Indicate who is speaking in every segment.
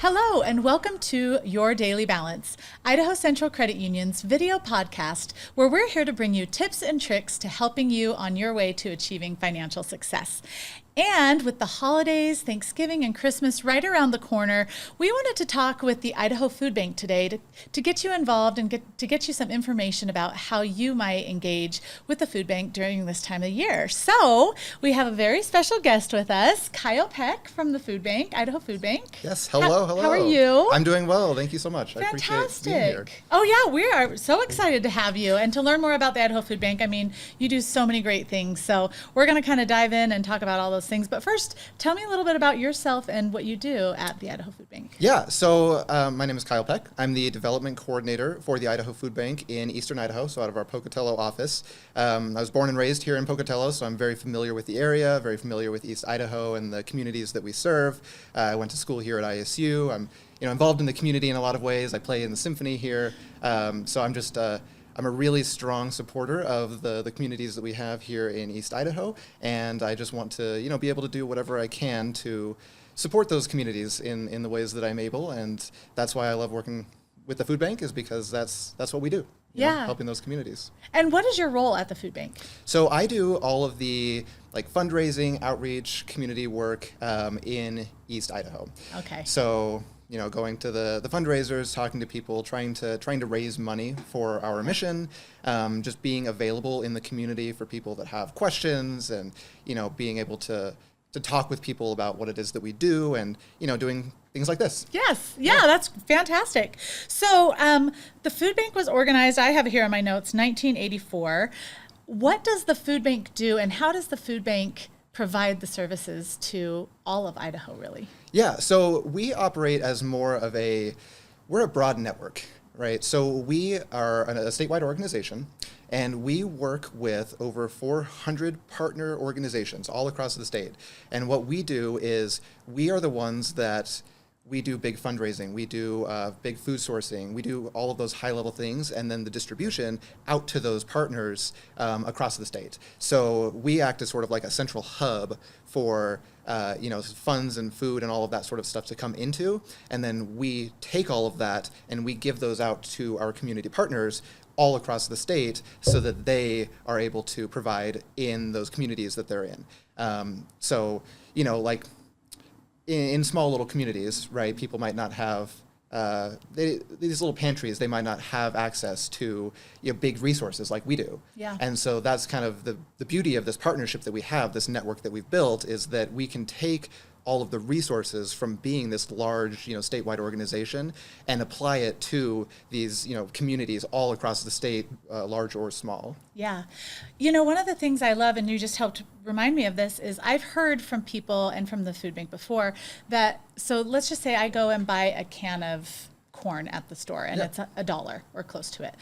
Speaker 1: Hello, and welcome to Your Daily Balance, Idaho Central Credit Union's video podcast, where we're here to bring you tips and tricks to helping you on your way to achieving financial success. And with the holidays, Thanksgiving, and Christmas right around the corner, we wanted to talk with the Idaho Foodbank today to get you involved and get you some information about how you might engage with the food bank during this time of year. So we have a very special guest with us, Kyle Peck from the food bank, Idaho Food Bank.
Speaker 2: Yes, hello.
Speaker 1: How are you?
Speaker 2: I'm doing well. Thank you so much.
Speaker 1: Fantastic.
Speaker 2: I appreciate being here.
Speaker 1: Oh yeah, we are so excited to have you and to learn more about the Idaho Food Bank. I mean, you do so many great things. So we're going to kind of dive in and talk about all those things. But first, tell me a little bit about yourself and what you do at the Idaho Food Bank.
Speaker 2: Yeah, so my name is Kyle Peck. I'm the development coordinator for the Idaho Food Bank in Eastern Idaho, so out of our Pocatello office. I was born and raised here in Pocatello, so I'm very familiar with the area, very familiar with East Idaho and the communities that we serve. I went to school here at ISU. I'm involved in the community in a lot of ways. I play in the symphony here, so I'm just I'm a really strong supporter of the communities that we have here in East Idaho, and I just want to be able to do whatever I can to support those communities in the ways that I'm able, and that's why I love working with the food bank, is because that's what we do. Helping those communities.
Speaker 1: And what is your role at the food bank?
Speaker 2: So I do all of the fundraising, outreach, community work in East Idaho.
Speaker 1: Okay.
Speaker 2: So going to the fundraisers, talking to people, trying to raise money for our mission, just being available in the community for people that have questions, and being able to talk with people about what it is that we do, and doing things like this.
Speaker 1: Yes, yeah, that's fantastic. So the food bank was organized, I have it here in my notes, 1984. What does the food bank do, and how does the food bank provide the services to all of Idaho, really?
Speaker 2: Yeah, so we operate as we're a broad network, right? So we are a statewide organization, and we work with over 400 partner organizations all across the state. And what we do is we are the ones that we do big fundraising, we do big food sourcing, we do all of those high-level things, and then the distribution out to those partners across the state. So we act as sort of like a central hub for funds and food and all of that sort of stuff to come into, and then we take all of that and we give those out to our community partners all across the state so that they are able to provide in those communities that they're in. In small little communities, right, people might not have these little pantries. They might not have access to big resources like we do.
Speaker 1: Yeah.
Speaker 2: And so that's kind of the beauty of this partnership that we have, this network that we've built, is that we can take all of the resources from being this large, statewide organization and apply it to these, communities all across the state, large or small.
Speaker 1: Yeah. One of the things I love, and you just helped remind me of this, is I've heard from people and from the food bank before that, so let's just say I go and buy a can of corn at the store, and it's $1 or close to it.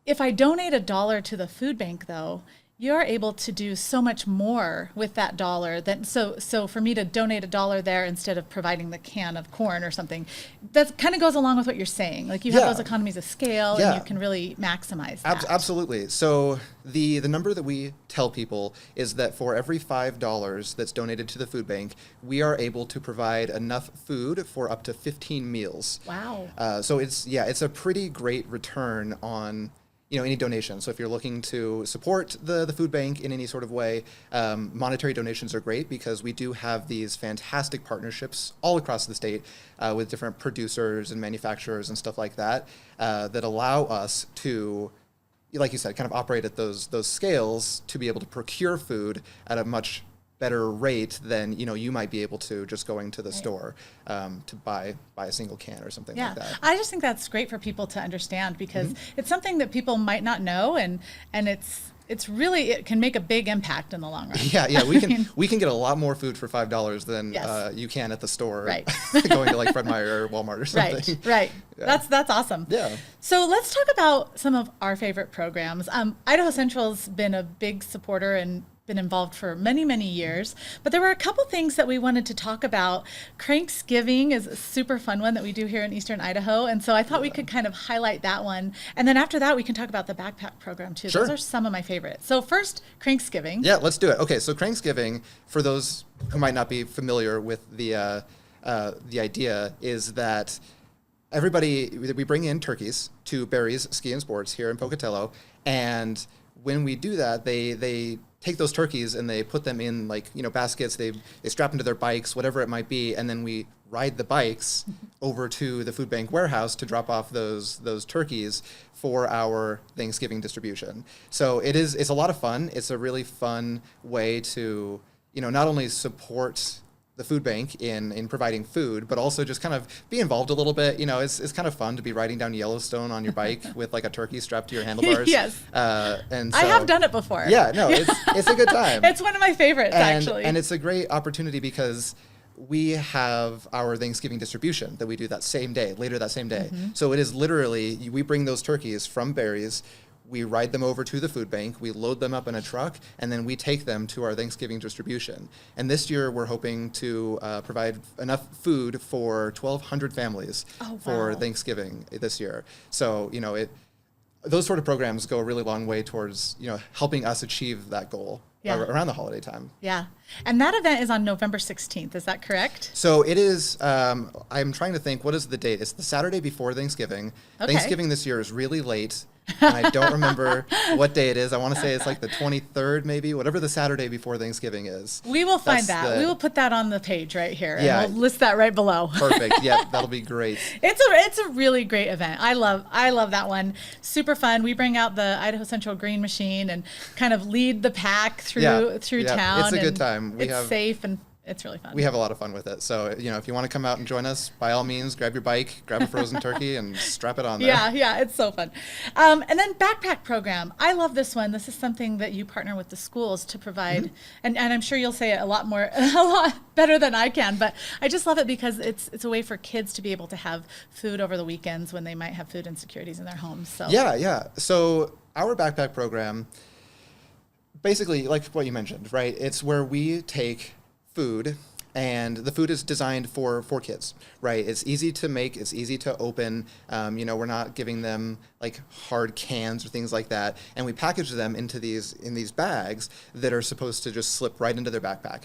Speaker 1: If I donate $1 to the food bank, though, you're able to do so much more with that dollar. So for me to donate $1 there instead of providing the can of corn or something, that kind of goes along with what you're saying. Like you have those economies of scale, and you can really maximize that.
Speaker 2: Absolutely. So the number that we tell people is that for every $5 that's donated to the food bank, we are able to provide enough food for up to 15 meals.
Speaker 1: Wow.
Speaker 2: So it's a pretty great return on any donation. So if you're looking to support the food bank in any sort of way, monetary donations are great because we do have these fantastic partnerships all across the state with different producers and manufacturers and stuff like that that allow us to, like you said, kind of operate at those scales to be able to procure food at a much better rate than you might be able to just going to the store to buy a single can or something like that.
Speaker 1: I just think that's great for people to understand because it's something that people might not know, and it's really, it can make a big impact in the long run.
Speaker 2: Yeah, we can get a lot more food for $5 than you can at the store.
Speaker 1: Right.
Speaker 2: Going to Fred Meyer or Walmart or something.
Speaker 1: Right.
Speaker 2: Yeah.
Speaker 1: That's awesome.
Speaker 2: Yeah.
Speaker 1: So let's talk about some of our favorite programs. Idaho Central's been a big supporter and been involved for many, many years. But there were a couple things that we wanted to talk about. Cranksgiving is a super fun one that we do here in Eastern Idaho. And so I thought we could kind of highlight that one. And then after that, we can talk about the backpack program too.
Speaker 2: Sure.
Speaker 1: Those are some of my favorites. So first, Cranksgiving.
Speaker 2: Yeah, let's do it. Okay, so Cranksgiving, for those who might not be familiar with the the idea is that we bring in turkeys to Barry's Ski and Sports here in Pocatello, and when we do that, they take those turkeys and they put them in baskets. They strap them to their bikes, whatever it might be, and then we ride the bikes over to the Foodbank warehouse to drop off those turkeys for our Thanksgiving distribution. So it's a lot of fun. It's a really fun way to not only support the food bank in providing food, but also just kind of be involved a little bit. It's kind of fun to be riding down Yellowstone on your bike with like a turkey strapped to your handlebars.
Speaker 1: Yes.
Speaker 2: And so,
Speaker 1: I have done it before.
Speaker 2: Yeah, no, it's a good time.
Speaker 1: It's one of my favorites, actually.
Speaker 2: And it's a great opportunity because we have our Thanksgiving distribution that we do later that same day.
Speaker 1: Mm-hmm.
Speaker 2: So it is literally, we bring those turkeys from Barry's, we ride them over to the food bank, we load them up in a truck, and then we take them to our Thanksgiving distribution. And this year, we're hoping to provide enough food for 1,200 families for Thanksgiving this year. So, those sort of programs go a really long way towards, helping us achieve that goal around the holiday time.
Speaker 1: Yeah. And that event is on November 16th. Is that correct?
Speaker 2: So it is, I'm trying to think, what is the date? It's the Saturday before Thanksgiving.
Speaker 1: Okay.
Speaker 2: Thanksgiving this year is really late. And I don't remember what day it is. I want to say it's like the 23rd, maybe, whatever the Saturday before Thanksgiving is.
Speaker 1: We will find that. We will put that on the page right here.
Speaker 2: Yeah.
Speaker 1: And we'll list that right below.
Speaker 2: Perfect. Yeah, that'll be great.
Speaker 1: It's a really great event. I love that one. Super fun. We bring out the Idaho Central Green Machine and kind of lead the pack through town.
Speaker 2: It's a good time.
Speaker 1: It's safe and it's really fun.
Speaker 2: We have a lot of fun with it. So, if you want to come out and join us, by all means, grab your bike, grab a frozen turkey, and strap it on there.
Speaker 1: Yeah, it's so fun. And then backpack program. I love this one. This is something that you partner with the schools to provide, and I'm sure you'll say it a lot better than I can, but I just love it because it's a way for kids to be able to have food over the weekends when they might have food insecurities in their homes. So
Speaker 2: Yeah. So our backpack program, basically, like what you mentioned, right? It's where we take food, and the food is designed for kids, right? It's easy to make, it's easy to open. We're not giving them like hard cans or things like that, and we package them in these bags that are supposed to just slip right into their backpack.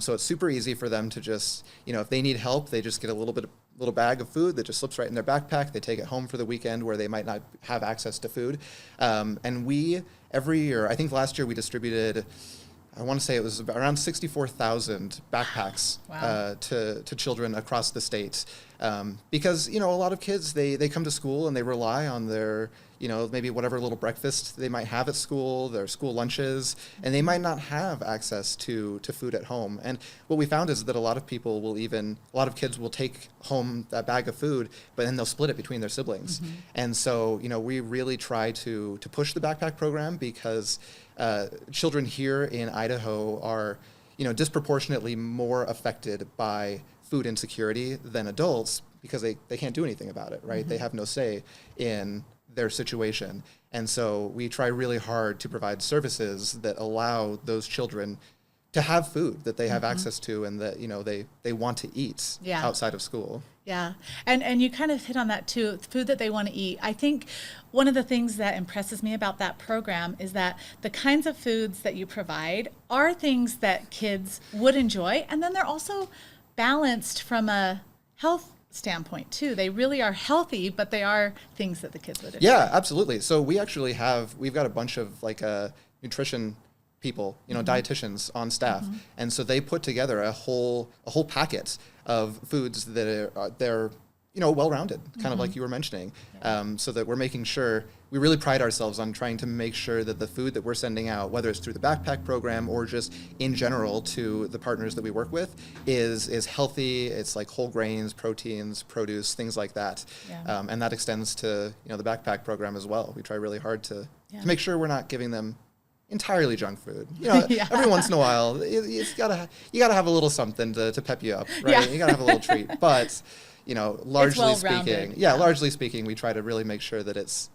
Speaker 2: So it's super easy for them to just, if they need help, they just get a little bag of food that just slips right in their backpack. They take it home for the weekend where they might not have access to food. And we, every year, I think last year we distributed, I want to say it was around 64,000 backpacks to children across the state. Because, a lot of kids, they come to school and they rely on their, maybe whatever little breakfast they might have at school, their school lunches, and they might not have access to food at home. And what we found is that a lot of kids will take home that bag of food, but then they'll split it between their siblings. Mm-hmm. And so, we really try to push the backpack program because children here in Idaho are, disproportionately more affected by food insecurity than adults because they can't do anything about it, right? Mm-hmm. They have no say in their situation. And so we try really hard to provide services that allow those children to have food that they have access to and that, they want to eat outside of school.
Speaker 1: Yeah. And you kind of hit on that too, food that they want to eat. I think one of the things that impresses me about that program is that the kinds of foods that you provide are things that kids would enjoy. And then they're also balanced from a health standpoint too. They really are healthy, but they are things that the kids would enjoy.
Speaker 2: Yeah, absolutely. So we've got a bunch of nutrition people, dietitians on staff. Mm-hmm. And so they put together a whole packet of foods that they're well-rounded, kind of like you were mentioning, so that we're making sure, we really pride ourselves on trying to make sure that the food that we're sending out, whether it's through the backpack program or just in general to the partners that we work with, is healthy. It's like whole grains, proteins, produce, things like that. Yeah. And that extends to the backpack program as well. We try really hard to make sure we're not giving them entirely junk food. Every once in a while, you gotta have a little something to pep you up, right? Yeah. You gotta have a little treat. But largely speaking, we try to really make sure that it's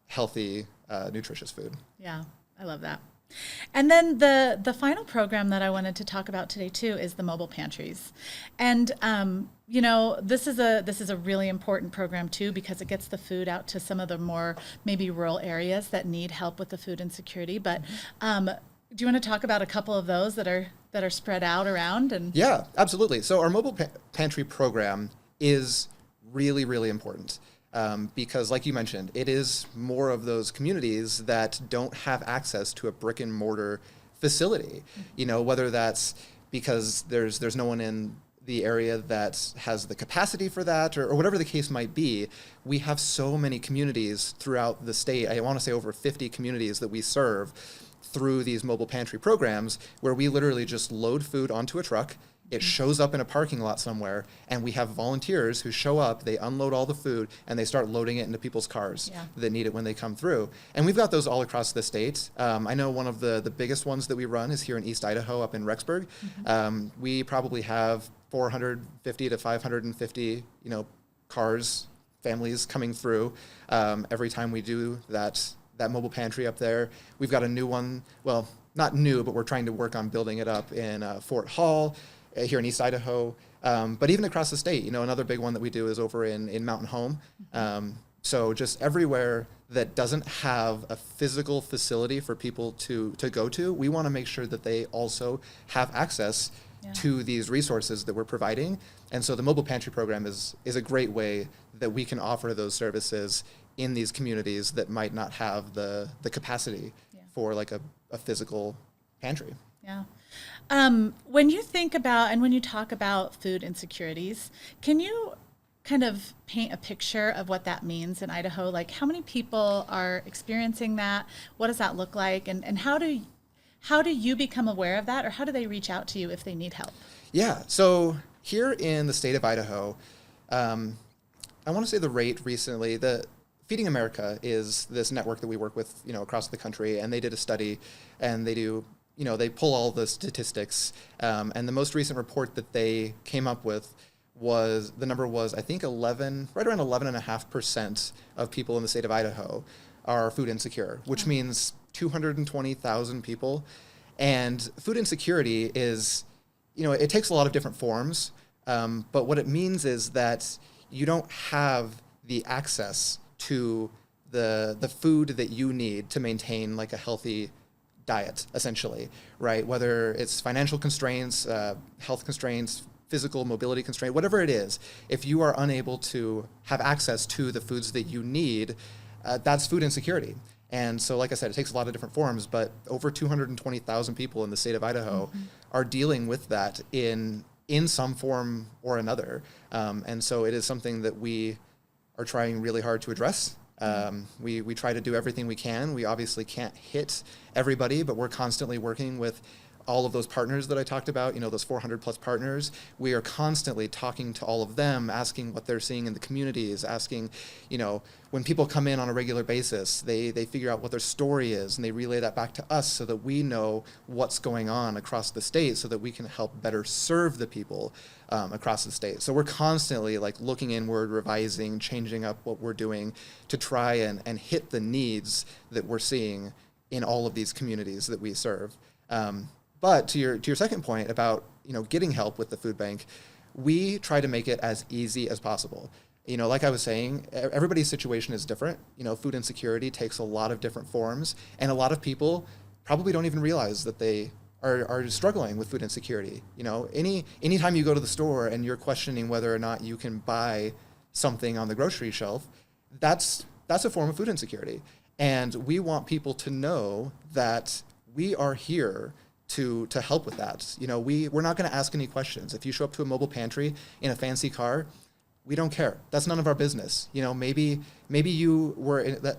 Speaker 2: healthy, nutritious food.
Speaker 1: Yeah, I love that. And then the final program that I wanted to talk about today too is the mobile pantries. And this is a really important program too because it gets the food out to some of the more maybe rural areas that need help with the food insecurity. But do you want to talk about a couple of those that are that are spread out around? And
Speaker 2: Yeah, absolutely. So our mobile pantry program is really, really important because, like you mentioned, it is more of those communities that don't have access to a brick and mortar facility. You know, whether that's because there's no one in the area that has the capacity for that, or whatever the case might be. We have so many communities throughout the state. I want to say over 50 communities that we serve through these mobile pantry programs, where we literally just load food onto a truck. It shows up in a parking lot somewhere, and we have volunteers who show up, they unload all the food, and they start loading it into people's cars that need it when they come through. And we've got those all across the state. I know one of the biggest ones that we run is here in East Idaho, up in Rexburg. We probably have 450 to 550, cars, families coming through every time we do that mobile pantry up there. We've got a new one, well, not new, but we're trying to work on building it up in Fort Hall, here in East Idaho, but even across the state. Another big one that we do is over in Mountain Home. So just everywhere that doesn't have a physical facility for people to go to, we want to make sure that they also have access to these resources that we're providing. And so the mobile pantry program is a great way that we can offer those services in these communities that might not have the capacity for like a physical pantry.
Speaker 1: Yeah. When you think about and when you talk about food insecurities, can you kind of paint a picture of what that means in Idaho? Like, how many people are experiencing that? What does that look like? And how do you become aware of that, or how do they reach out to you if they need help?
Speaker 2: Yeah. So here in the state of Idaho, I want to say the rate recently, the Feeding America is this network that we work with, across the country, and they did a study, and they pull all the statistics, and the most recent report that they came up with was, the number was, I think, right around 11.5% of people in the state of Idaho are food insecure, which means 220,000 people. And food insecurity is, it takes a lot of different forms, but what it means is that you don't have the access to the food that you need to maintain like a healthy diet, essentially, right? Whether it's financial constraints, health constraints, physical mobility constraint, whatever it is, if you are unable to have access to the foods that you need, that's food insecurity. And so, like I said, it takes a lot of different forms, but over 220,000 people in the state of Idaho are dealing with that in some form or another. And so it is something that we are trying really hard to address. We try to do everything we can. We obviously can't hit everybody, but we're constantly working with all of those partners that I talked about, those 400 plus partners. We are constantly talking to all of them, asking what they're seeing in the communities, asking, when people come in on a regular basis, they figure out what their story is, and they relay that back to us so that we know what's going on across the state so that we can help better serve the people across the state. So we're constantly like looking inward, revising, changing up what we're doing to try and hit the needs that we're seeing in all of these communities that we serve. But to your second point about getting help with the food bank, we try to make it as easy as possible. Like I was saying, everybody's situation is different. Food insecurity takes a lot of different forms, and a lot of people probably don't even realize that they are struggling with food insecurity. Anytime you go to the store and you're questioning whether or not you can buy something on the grocery shelf, that's a form of food insecurity. And we want people to know that we are here to help with that. We're not going to ask any questions. If you show up to a mobile pantry in a fancy car, we don't care. That's none of our business. Maybe you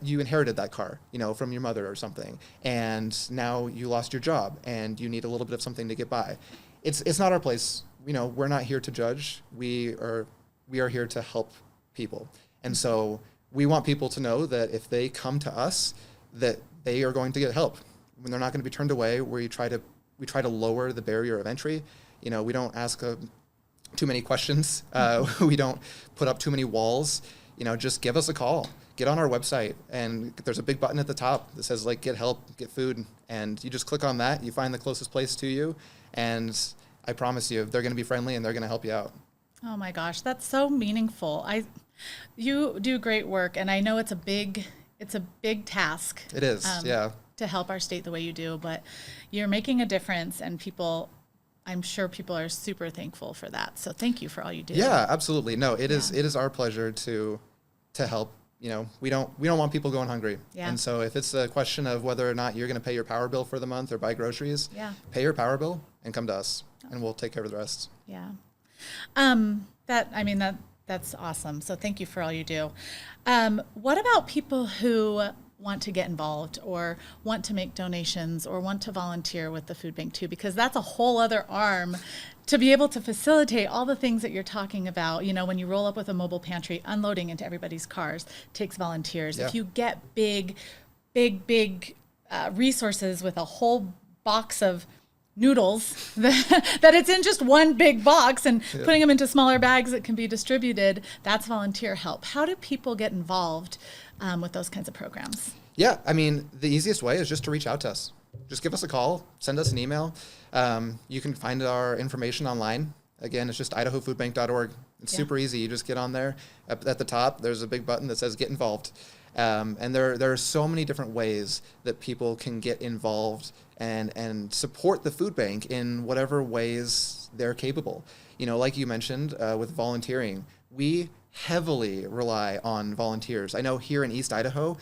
Speaker 2: inherited that car, from your mother or something, and now you lost your job and you need a little bit of something to get by. It's not our place. We're not here to judge. We are here to help people. And so we want people to know that if they come to us, that they are going to get help. When they're not going to be turned away, we try to lower the barrier of entry. We don't ask too many questions. We don't put up too many walls. Just give us a call. Get on our website, and there's a big button at the top that says like get help, get food, and you just click on that. You find the closest place to you, and I promise you, they're going to be friendly and they're going to help you out.
Speaker 1: Oh my gosh, that's so meaningful. You do great work, and I know it's a big task.
Speaker 2: It is, yeah.
Speaker 1: To help our state the way you do, but you're making a difference, and people I'm sure people are super thankful for that. So thank you for all you do.
Speaker 2: Yeah, absolutely. No, it is our pleasure to help. We don't want people going hungry.
Speaker 1: Yeah.
Speaker 2: And so if it's a question of whether or not you're going to pay your power bill for the month or buy groceries, pay your power bill and come to us, and we'll take care of the rest.
Speaker 1: Yeah. That's awesome. So thank you for all you do. What about people who want to get involved or want to make donations or want to volunteer with the food bank too? Because that's a whole other arm to be able to facilitate all the things that you're talking about. When you roll up with a mobile pantry, unloading into everybody's cars takes volunteers.
Speaker 2: Yeah.
Speaker 1: If you get big resources with a whole box of noodles that it's in just one big box and putting them into smaller bags that can be distributed, that's volunteer help. How do people get involved with those kinds of programs?
Speaker 2: Yeah, the easiest way is just to reach out to us. Just give us a call, send us an email. You can find our information online. Again, it's just idahofoodbank.org. It's super easy. You just get on there. At the top, there's a big button that says Get Involved. And there are so many different ways that people can get involved and support the food bank in whatever ways they're capable. Like you mentioned with volunteering, we heavily rely on volunteers. I know here in East Idaho,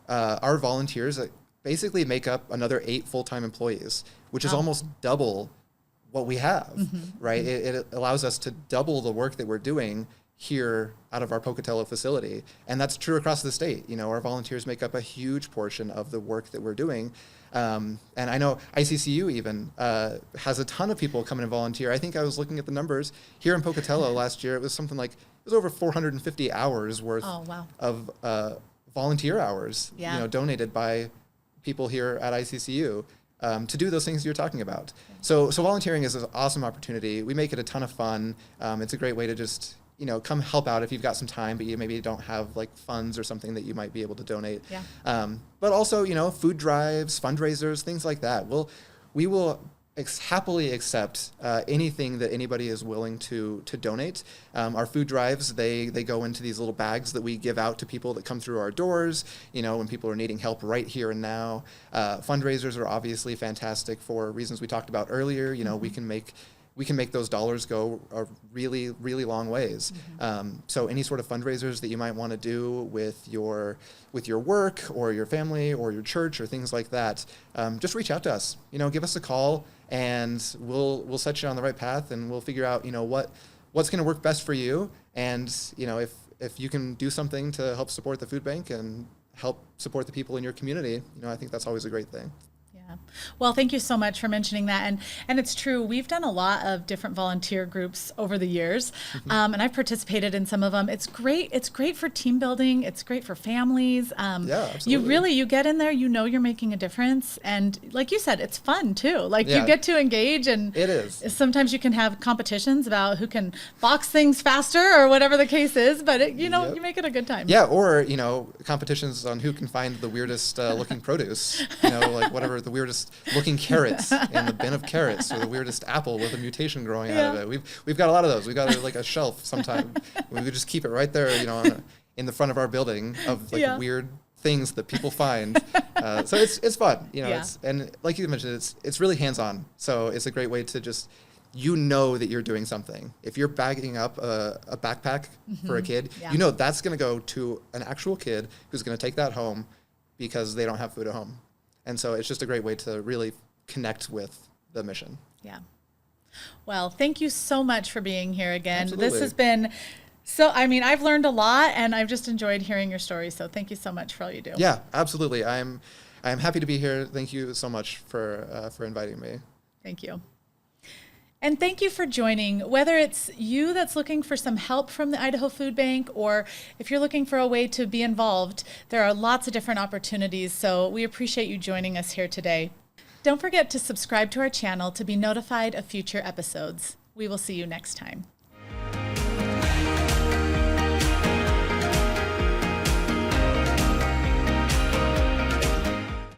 Speaker 2: our volunteers basically make up another 8 full-time employees, which is almost double what we have, right? It allows us to double the work that we're doing here out of our Pocatello facility. And that's true across the state. Our volunteers make up a huge portion of the work that we're doing. And I know ICCU even has a ton of people come in and volunteer. I think I was looking at the numbers here in Pocatello last year. It was something like, it was over 450 hours worth of volunteer hours, donated by people here at ICCU to do those things you're talking about. So volunteering is an awesome opportunity. We make it a ton of fun. It's a great way to just come help out if you've got some time, but you maybe don't have like funds or something that you might be able to donate. Yeah. But also, food drives, fundraisers, things like that. We will happily accept anything that anybody is willing to donate. Our food drives, they go into these little bags that we give out to people that come through our doors, when people are needing help right here and now. Fundraisers are obviously fantastic for reasons we talked about earlier. We can make those dollars go a really, really long ways. So any sort of fundraisers that you might want to do with your work or your family or your church or things like that, just reach out to us. Give us a call and we'll set you on the right path, and we'll figure out what's going to work best for you. And if you can do something to help support the food bank and help support the people in your community, I think that's always a great thing.
Speaker 1: Well, thank you so much for mentioning that. And it's true, we've done a lot of different volunteer groups over the years, and I've participated in some of them. It's great. It's great for team building. It's great for families.
Speaker 2: Absolutely.
Speaker 1: You get in there, you're making a difference. And like you said, it's fun too. You get to engage, and
Speaker 2: it is.
Speaker 1: Sometimes you can have competitions about who can box things faster or whatever the case is, but you make it a good time.
Speaker 2: Yeah, or, competitions on who can find the weirdest looking produce, like whatever the weirdest looking carrots in the bin of carrots, or the weirdest apple with a mutation growing out of it. We've got a lot of those. We've got a shelf sometime. We could just keep it right there, in the front of our building of weird things that people find. So it's fun, It's, and like you mentioned, it's really hands-on. So it's a great way to just that you're doing something. If you're bagging up a backpack for a kid, that's going to go to an actual kid who's going to take that home because they don't have food at home. And so it's just a great way to really connect with the mission. Yeah.
Speaker 1: Well, thank you so much for being here again.
Speaker 2: Absolutely.
Speaker 1: This has been I've learned a lot, and I've just enjoyed hearing your story. So thank you so much for all you do.
Speaker 2: Yeah, absolutely. I'm happy to be here. Thank you so much for inviting me.
Speaker 1: Thank you. And thank you for joining. Whether it's you that's looking for some help from the Idaho Food Bank, or if you're looking for a way to be involved, there are lots of different opportunities. So we appreciate you joining us here today. Don't forget to subscribe to our channel to be notified of future episodes. We will see you next time.